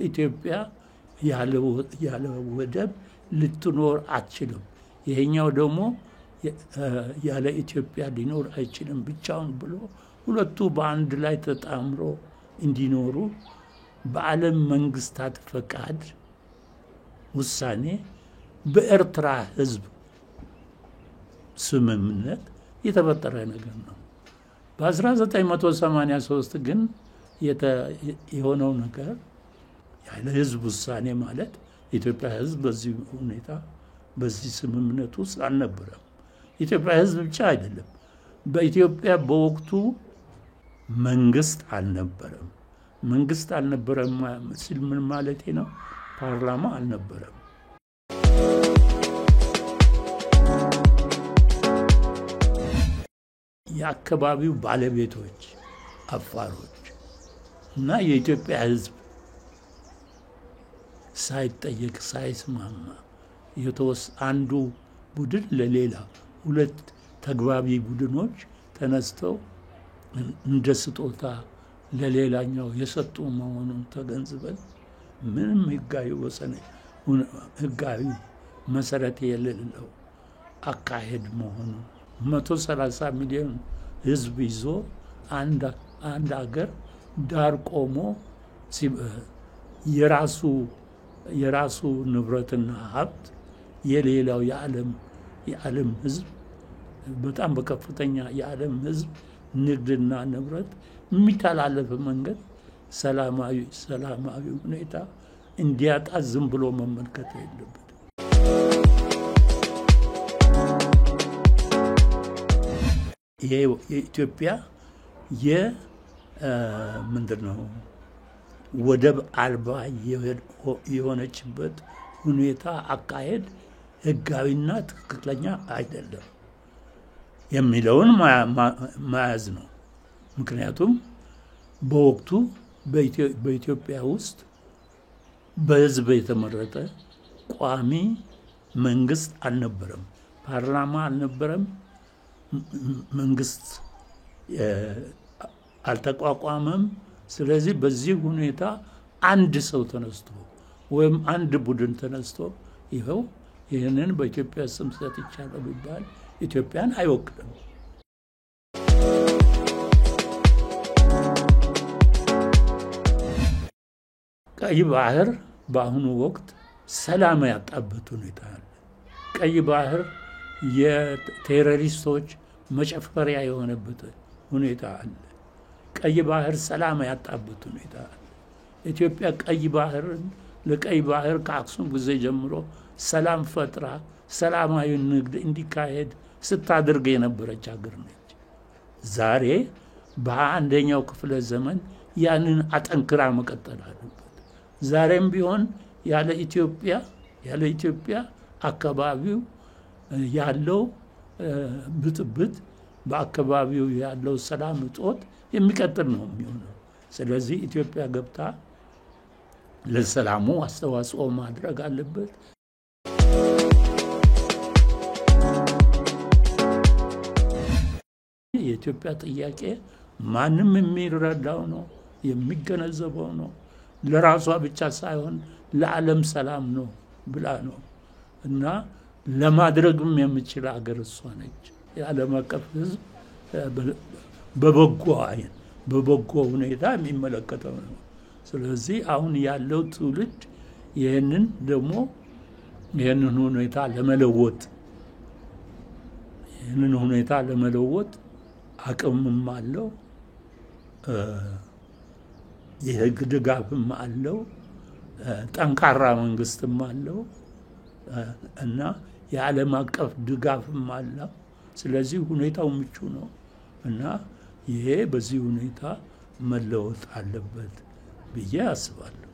ኢትዮጵያ ያለ ወደብ ልትኖር አትችልም። ይሄኛው ደግሞ ያለ ኢትዮጵያ ሊኖር አይችልም ብቻውን ብሎ ሁለቱ በአንድ ላይ ተጣምሮ እንዲኖሩ በዓለም መንግስታት ፈቃድ ውሳኔ በኤርትራ ህዝብ ስምምነት የተፈጠረ ነገር ነው። በ1983 ግን የሆነው ነገር ያለ ህዝብ ውሳኔ ማለት ኢትዮጵያ ህዝብ በዚህ ሁኔታ በዚህ ስምምነት ውስጥ አልነበረም። ኢትዮጵያ ህዝብ ብቻ አይደለም፣ በኢትዮጵያ በወቅቱ መንግስት አልነበረም። መንግስት አልነበረም ሲል ምን ማለት ነው? ፓርላማ አልነበረም። የአካባቢው ባለቤቶች አፋሮች እና የኢትዮጵያ ህዝብ ሳይጠየቅ ሳይስማማ አንዱ ቡድን ለሌላ ሁለት ተግባቢ ቡድኖች ተነስተው እንደ ስጦታ ለሌላኛው የሰጡ መሆኑን ተገንዝበን ምንም ህጋዊ መሰረት የሌለው አካሄድ መሆኑን 130 ሚሊዮን ህዝብ ይዞ አንድ ሀገር ዳር ቆሞ የራሱ ንብረትና ሀብት የሌላው የዓለም ህዝብ በጣም በከፍተኛ የዓለም ህዝብ ንግድና ንብረት የሚተላለፍ መንገድ ሰላማዊ ሁኔታ እንዲያጣ ዝም ብሎ መመልከት የለበትም። የኢትዮጵያ ምንድነው ወደብ አልባ የሆነችበት ሁኔታ አካሄድ ህጋዊና ትክክለኛ አይደለም የሚለውን ማያዝ ነው። ምክንያቱም በወቅቱ በኢትዮጵያ ውስጥ በህዝብ የተመረጠ ቋሚ መንግስት አልነበረም፣ ፓርላማ አልነበረም፣ መንግስት አልተቋቋመም። ስለዚህ በዚህ ሁኔታ አንድ ሰው ተነስቶ ወይም አንድ ቡድን ተነስቶ ይህንን በኢትዮጵያ ስም ሰጥቻለሁ ቢባል ኢትዮጵያን አይወክልም። ቀይ ባህር በአሁኑ ወቅት ሰላም ያጣበት ሁኔታ አለ። ቀይ ባህር የቴሮሪስቶች መጨፈሪያ የሆነበት ሁኔታ አለ። ቀይ ባህር ሰላም ያጣበት ሁኔታ አለ። ኢትዮጵያ ለቀይ ባህር ከአክሱም ጊዜ ጀምሮ ሰላም ፈጥራ ሰላማዊ ንግድ እንዲካሄድ ስታደርግ የነበረች ሀገር ነች። ዛሬ በአንደኛው ክፍለ ዘመን ያንን አጠንክራ መቀጠል አለበት። ዛሬም ቢሆን ያለ ኢትዮጵያ አካባቢው ያለው ብጥብጥ በአካባቢው ያለው ሰላም እጦት የሚቀጥል ነው የሚሆነው። ስለዚህ ኢትዮጵያ ገብታ ለሰላሙ አስተዋጽኦ ማድረግ አለበት። የኢትዮጵያ ጥያቄ ማንም የሚረዳው ነው፣ የሚገነዘበው ነው። ለራሷ ብቻ ሳይሆን ለዓለም ሰላም ነው ብላ ነው እና ለማድረግም የምችል ሀገር እሷ ነች። የዓለም አቀፍ ህዝብ በበጎ ሁኔታ የሚመለከተው ነው። ስለዚህ አሁን ያለው ትውልድ ይህንን ሁኔታ ለመለወጥ አቅምም አለው፣ የህግ ድጋፍም አለው፣ ጠንካራ መንግስትም አለው እና የዓለም አቀፍ ድጋፍም አለው። ስለዚህ ሁኔታው ምቹ ነው እና ይሄ በዚህ ሁኔታ መለወጥ አለበት ብዬ አስባለሁ።